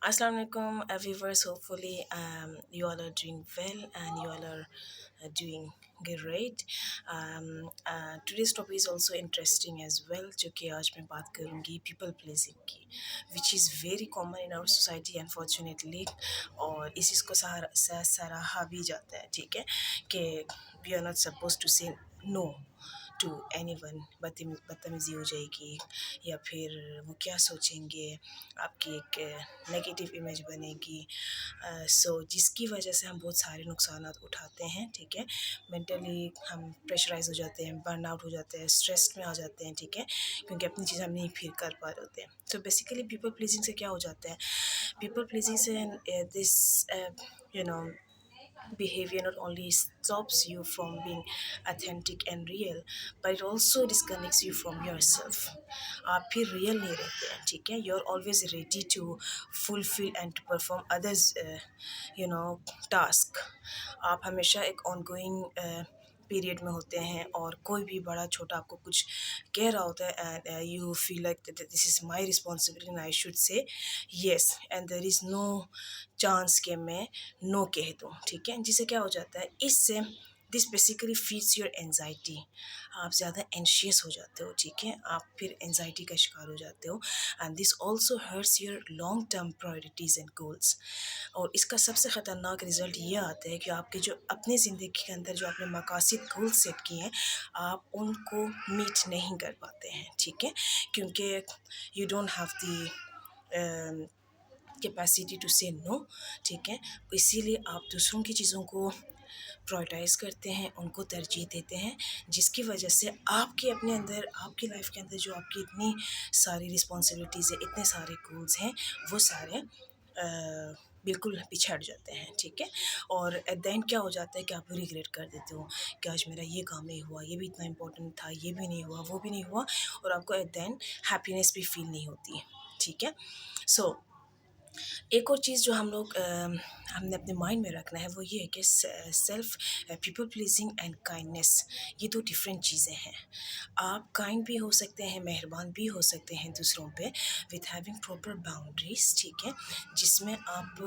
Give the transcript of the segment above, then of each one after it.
Assalamualaikum viewers. Hopefully you all are doing well and you all are doing great. Today's topic is also interesting as well, जो कि आज मैं बात करूँगी people pleasing की, which is very common in our society unfortunately. और इस चीज़ को सराहा भी जाता है, ठीक है, कि we are not supposed to say no to anyone. बदतमीज़ी हो जाएगी या फिर वो क्या सोचेंगे, आपकी एक नेगेटिव इमेज बनेगी. सो जिसकी वजह से हम बहुत सारे नुकसान उठाते हैं, ठीक है. मेंटली हम प्रेशराइज हो जाते हैं, बर्न आउट हो जाते हैं, स्ट्रेस में आ जाते हैं, ठीक है, क्योंकि अपनी चीज़ हम नहीं फील कर पा रहे होते हैं. तो बेसिकली पीपल प्लीजिंग से क्या हो जाता है, पीपल प्लीजिंग से this you know behavior not only stops you from being authentic and real, but it also disconnects you from yourself. आप फिर रियल नहीं रहते हैं, ठीक है. you're always ready to fulfill and to perform others task. आप हमेशा एक ongoing पीरियड में होते हैं और कोई भी बड़ा छोटा आपको कुछ कह रहा होता है and you feel like this is my responsibility and I should say yes, and there is no chance कि मैं नो कह दूँ, ठीक है. जिससे क्या हो जाता है, इससे this basically feeds your anxiety. आप ज़्यादा एंशियस हो जाते हो, ठीक है, आप फिर एनजाइटी का शिकार हो जाते हो and this also hurts your long term priorities and goals. और इसका सबसे ख़तरनाक रिज़ल्ट ये आता है कि आपके जो अपनी ज़िंदगी के अंदर जो आपने मकासद गोल सेट किए हैं, आप उनको मीट नहीं कर पाते हैं, ठीक है, क्योंकि you don't have the capacity to say no, ठीक है. इसीलिए आप दूसरों की चीज़ों को प्रायोरिटाइज़ करते हैं, उनको तरजीह देते हैं, जिसकी वजह से आपके अपने अंदर, आपकी लाइफ के अंदर जो आपकी इतनी सारी रिस्पॉन्सिबिलिटीज़ है, इतने सारे गोल्स हैं, वो सारे बिल्कुल पिछड़ जाते हैं, ठीक है. और एट द एंड क्या हो जाता है कि आप रिग्रेट कर देते हो कि आज मेरा ये काम नहीं हुआ, ये भी इतना इम्पोर्टेंट था, ये भी नहीं हुआ, वो भी नहीं हुआ, और आपको एट द एंड हैप्पीनेस भी फील नहीं होती, ठीक है. सो एक और चीज़ जो हमने अपने माइंड में रखना है, वो ये है कि self people pleasing and kindness, ये दो डिफरेंट चीज़ें हैं. आप काइंड भी हो सकते हैं, मेहरबान भी हो सकते हैं दूसरों पे, विथ हैविंग प्रॉपर बाउंड्रीज, ठीक है, जिसमें आप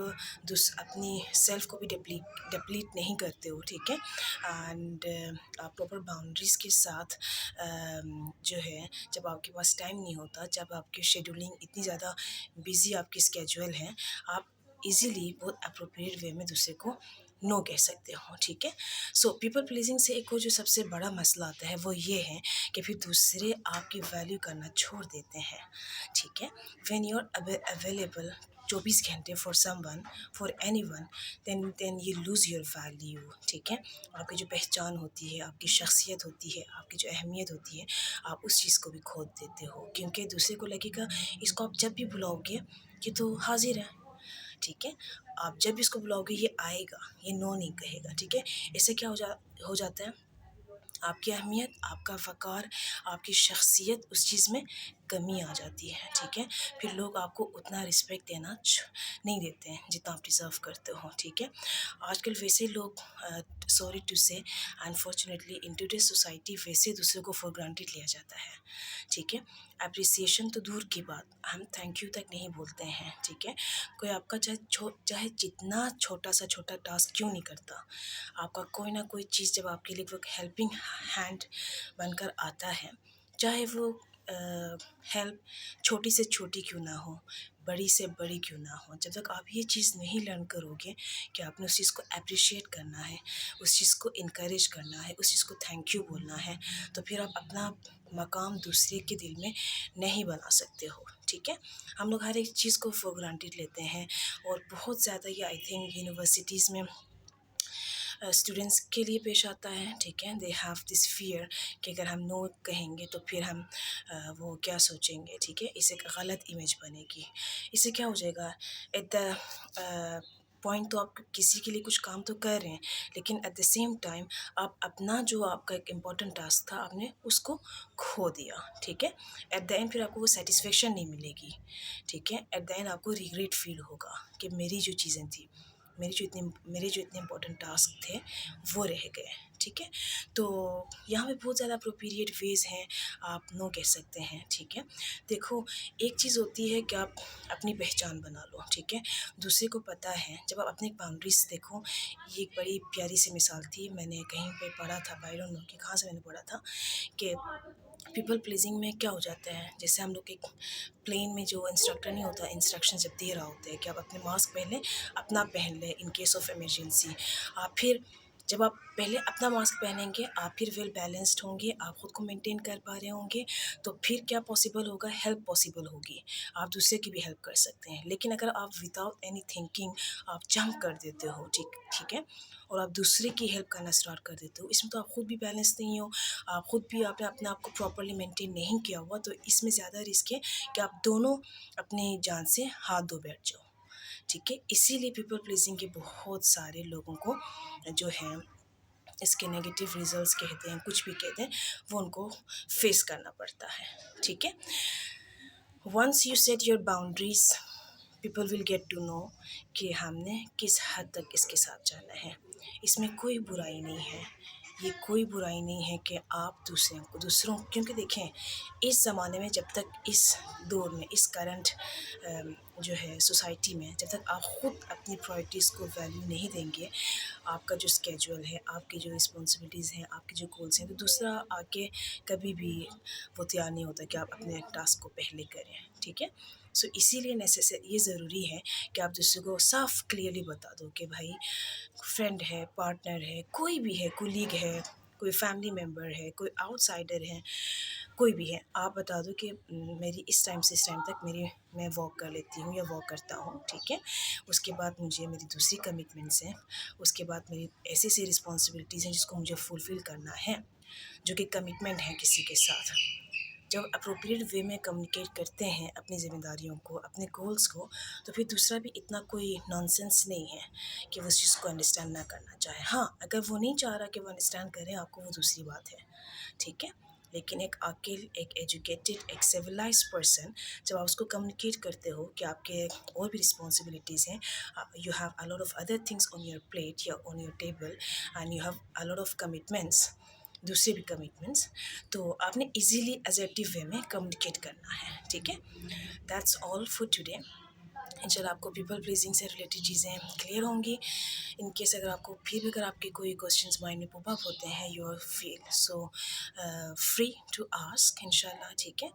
अपनी सेल्फ को भी डिप्लीट नहीं करते हो, ठीक है. एंड आप प्रॉपर बाउंड्रीज के साथ जो है, जब आपके पास टाइम नहीं होता, जब आपकी शेड्यूलिंग इतनी ज़्यादा बिजी आपकी स्केड्यूल है, आप इजीली बहुत अप्रोप्रिएट वे में दूसरे को नो कह सकते हो, ठीक है. सो पीपल प्लीजिंग से एक और जो सबसे बड़ा मसला आता है, वो ये है कि फिर दूसरे आपकी वैल्यू करना छोड़ देते हैं, ठीक है. व्हेन यू आर अवेलेबल 24 घंटे for someone, for anyone, then you lose your value, ठीक है. आपकी जो पहचान होती है, आपकी शख्सियत होती है, आपकी जो अहमियत होती है, आप उस चीज़ को भी खो देते हो, क्योंकि दूसरे को लगेगा इसको आप जब भी बुलाओगे ये तो हाजिर है, ठीक है. आप जब इसको बुलाओगे ये आएगा, ये नो नहीं कहेगा, ठीक है. इससे क्या हो जाता है, आपकी अहमियत, आपका वक़ार, आपकी शख्सियत, उस चीज़ में कमी आ जाती है, ठीक है. फिर लोग आपको उतना रिस्पेक्ट देना नहीं देते हैं जितना आप डिज़र्व करते हो, ठीक है. आजकल वैसे लोग, सॉरी टू से, अनफॉर्चुनेटली इन टुडेज़ सोसाइटी वैसे दूसरे को फॉर ग्रांटेड लिया जाता है, ठीक है. एप्रिसिएशन तो दूर की बात, हम थैंक यू तक नहीं बोलते हैं, ठीक है. कोई आपका चाहे जितना छोटा टास्क क्यों नहीं करता, आपका कोई ना कोई चीज़ जब आपके लिए वो हेल्पिंग हैंड बनकर आता है, चाहे वो हेल्प छोटी से छोटी क्यों ना हो, बड़ी से बड़ी क्यों ना हो, जब तक आप ये चीज़ नहीं लर्न करोगे कि आपने उस चीज़ को अप्रिशिएट करना है, उस चीज़ को इनकरेज करना है, उस चीज़ को थैंक यू बोलना है, तो फिर आप अपना मकाम दूसरे के दिल में नहीं बना सकते हो, ठीक है. हम लोग हर एक चीज़ को फॉर ग्रांटेड लेते हैं, और बहुत ज़्यादा ये आई थिंक यूनिवर्सिटीज़ में स्टूडेंट्स के लिए पेश आता है, ठीक है. दे हैव दिस फियर कि अगर हम नो कहेंगे तो फिर हम वो क्या सोचेंगे, ठीक है, इससे एक गलत इमेज बनेगी. इससे क्या हो जाएगा, एट द पॉइंट तो आप किसी के लिए कुछ काम तो कर रहे हैं, लेकिन एट द सेम टाइम आप अपना जो आपका एक इम्पॉर्टेंट टास्क था, आपने उसको खो दिया, ठीक है. एट द एंड फिर आपको वो सेटिस्फेक्शन नहीं मिलेगी, ठीक है. एट द एंड आपको रिग्रेट फील होगा कि मेरी जो चीज़ें थी, मेरे जो इतने इम्पोर्टेंट टास्क थे वो रह गए, ٹھیک ہے؟ تو یہاں پہ بہت زیادہ اپروپریٹ ویز ہیں آپ نو کہہ سکتے ہیں، ٹھیک ہے؟ دیکھو ایک چیز ہوتی ہے کہ آپ اپنی پہچان بنا لو، ٹھیک ہے؟ دوسرے کو پتہ ہے جب آپ اپنی باؤنڈریز دیکھو، یہ ایک بڑی پیاری سی مثال تھی، میں نے کہیں پہ پڑھا تھا، آئی ڈونٹ نو کہ کہاں سے میں نے پڑھا تھا، کہ پیپل پلیزنگ میں کیا ہو جاتا ہے، جیسے ہم لوگ ایک پلین میں جو انسٹرکٹر نہیں ہوتا، انسٹرکشن جب دے رہا ہوتا ہے کہ آپ اپنے ماسک پہن لیں، اپنا پہن لیں ان کیس آف ایمرجنسی، آپ پھر جب آپ پہلے اپنا ماسک پہنیں گے، آپ پھر ویل بیلنسڈ ہوں گے، آپ خود کو مینٹین کر پا رہے ہوں گے، تو پھر کیا پاسبل ہوگا، ہیلپ پاسبل ہوگی، آپ دوسرے کی بھی ہیلپ کر سکتے ہیں۔ لیکن اگر آپ وداؤٹ اینی تھنکنگ آپ جمپ کر دیتے ہو، ٹھیک ہے، اور آپ دوسرے کی ہیلپ کرنا اسٹارٹ کر دیتے ہو، اس میں تو آپ خود بھی بیلنس نہیں ہو، آپ خود بھی آپ نے اپنے آپ کو پراپرلی مینٹین نہیں کیا ہوا، تو اس میں زیادہ رسک ہے کہ آپ دونوں اپنی جان سے ہاتھ دھو بیٹھ جاؤ، ٹھیک ہے؟ اسی لیے پیپل پلیزنگ کے بہت سارے لوگوں کو جو ہیں اس کے نگیٹو ریزلٹس کہتے ہیں، کچھ بھی کہتے ہیں، وہ ان کو فیس کرنا پڑتا ہے، ٹھیک ہے؟ Once you set your boundaries, people will get to know کہ ہم نے کس حد تک اس کے ساتھ جانا ہے۔ اس میں کوئی برائی نہیں ہے، یہ کوئی برائی نہیں ہے کہ آپ دوسروں کیونکہ دیکھیں اس زمانے میں، جب تک اس دور میں، اس کرنٹ جو ہے سوسائٹی میں، جب تک آپ خود اپنی پرائورٹیز کو ویلیو نہیں دیں گے، آپ کا جو اسکیجول ہے، آپ کی جو رسپانسبلٹیز ہیں، آپ کے جو گولس ہیں، تو دوسرا آ کے کبھی بھی وہ تیار نہیں ہوتا کہ آپ اپنے ٹاسک کو پہلے کریں، ٹھیک ہے؟ سو اسی لیے یہ ضروری ہے کہ آپ دوسرے کو صاف کلیئرلی بتا دو کہ بھائی فرینڈ ہے، پارٹنر ہے، کوئی بھی ہے، کولیگ ہے، کوئی فیملی ممبر ہے، کوئی آؤٹ سائڈر ہے، کوئی بھی ہے، آپ بتا دو کہ میری اس ٹائم سے اس ٹائم تک میں واک کر لیتی ہوں یا واک کرتا ہوں، ٹھیک ہے؟ اس کے بعد مجھے میری دوسری کمٹمنٹس ہیں، اس کے بعد میری ایسی رسپانسبلٹیز ہیں جس کو مجھے فلفل کرنا ہے، جو کہ کمٹمنٹ ہے کسی کے ساتھ۔ جب اپروپریٹ وے میں کمیونیکیٹ کرتے ہیں اپنی ذمہ داریوں کو، اپنے گولس کو، تو پھر دوسرا بھی اتنا کوئی نان سینس نہیں ہے کہ وہ اس چیز کو انڈرسٹینڈ نہ کرنا چاہے۔ ہاں اگر وہ نہیں چاہ رہا کہ وہ انڈرسٹینڈ کرے آپ کو، وہ دوسری بات ہے، ٹھیک ہے؟ لیکن ایک عاقل، ایک ایجوکیٹڈ، ایک سویلائز پرسن، جب آپ اس کو کمیونیکیٹ کرتے ہو کہ آپ کے اور بھی رسپانسبلٹیز ہیں، you have a lot of other things on your plate یا on your table, and you have a lot of commitments, دوسرے بھی کمٹمنٹس، تو آپ نے ایزیلی ایزرٹیو وے میں کمیونیکیٹ کرنا ہے، ٹھیک ہے؟ That's all for today. انشاءاللہ آپ کو پیپل پلیزنگ سے ریلیٹڈ چیزیں کلیئر ہوں گی۔ ان کیس اگر آپ کو پھر بھی اگر آپ کے کوئی کوشچنس مائنڈ میں پاپ اپ ہوتے ہیں، you are feel so free to ask, انشاءاللہ، ٹھیک ہے؟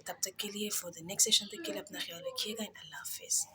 تب تک کے لیے، فار دا نیکسٹ سیشن تک کے لیے اپنا خیال رکھیے گا، اللہ حافظ۔